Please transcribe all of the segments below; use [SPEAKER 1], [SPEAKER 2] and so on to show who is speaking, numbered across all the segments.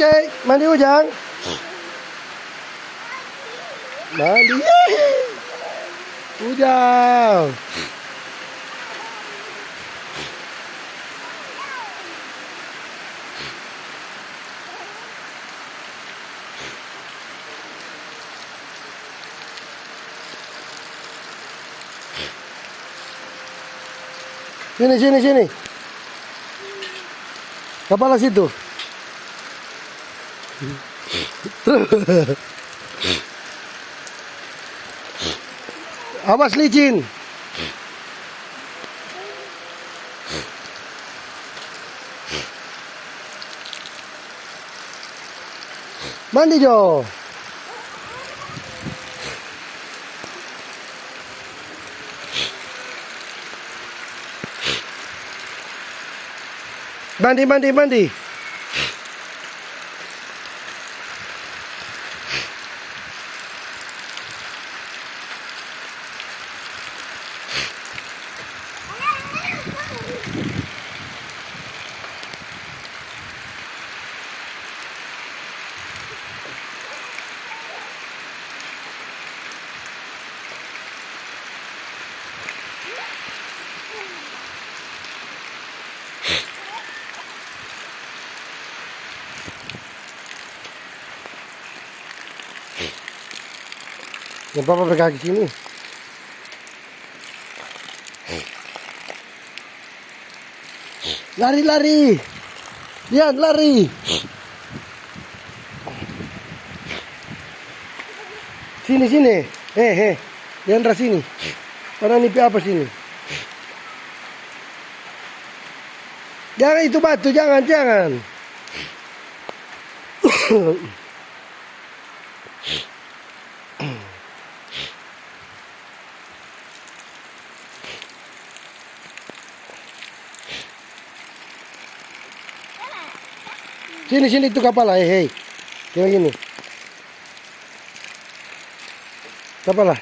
[SPEAKER 1] Oke, mandi Ujang. Mandi. Ujang. Sini. Kepala situ. Awas licin. Mandi Jo. Mandi. Yang papa berkaki sini. Lari. Lihat lari. Sini. Lihat sini. Mana nipi apa sini? Jangan itu batu, jangan. Sini itu kepala, hei. Kayak gini. Kepala.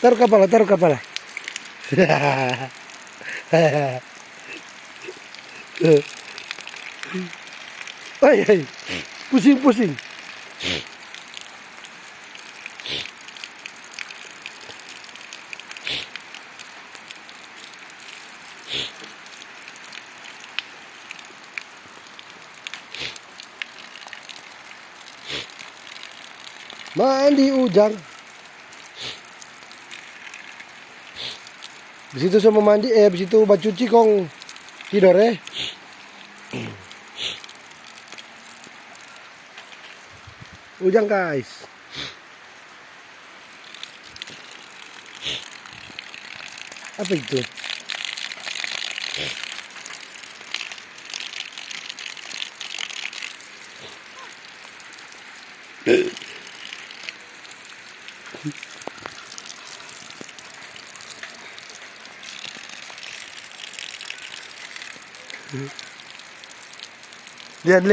[SPEAKER 1] Taruh kepala. Hei. Pusing. Mandi Ujang. Di situ sama mandi, di situ baju cuci kong tidur Ujang guys. Apa itu? Lihat.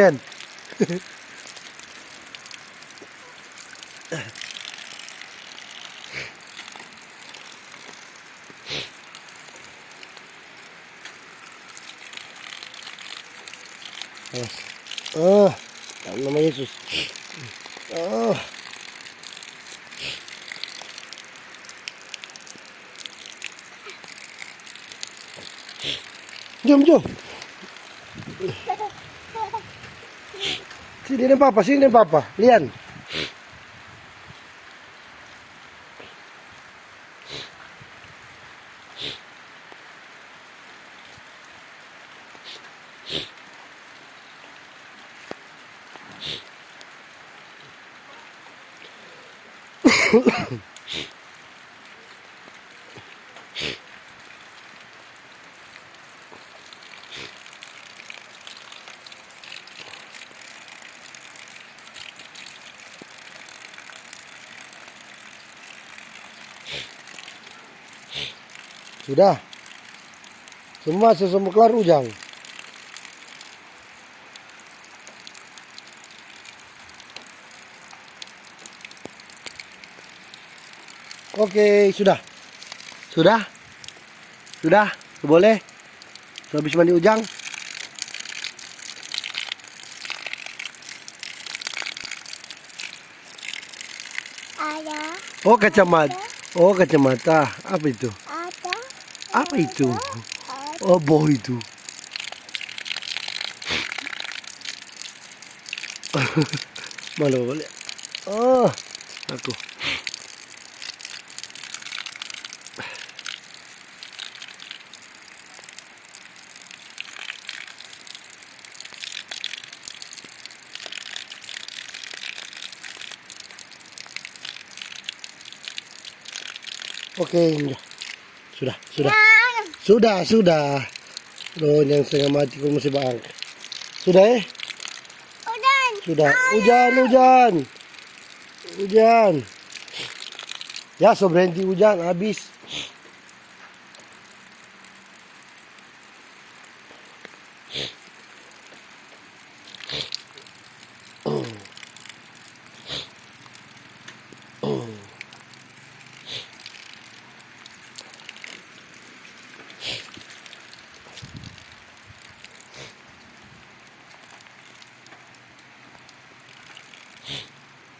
[SPEAKER 1] Dalam nama Yesus. Jom. Sini dan papa. Lian. Sudah. Semua kelar Ujang. Oke, sudah. Boleh. Sudah habis mandi Ujang.
[SPEAKER 2] Ada.
[SPEAKER 1] Oh, kacamata. Oh, kacamata. Apa itu?
[SPEAKER 2] Ada.
[SPEAKER 1] Apa itu?
[SPEAKER 2] Ada.
[SPEAKER 1] Oh, boh itu. Malu balik. Oh, aku. Oke, sudah, sudah, sudah. Loh, yang setengah mati kok masih bang. Sudah
[SPEAKER 2] Udah.
[SPEAKER 1] Sudah. Hujan. Ya, so berhenti hujan, habis.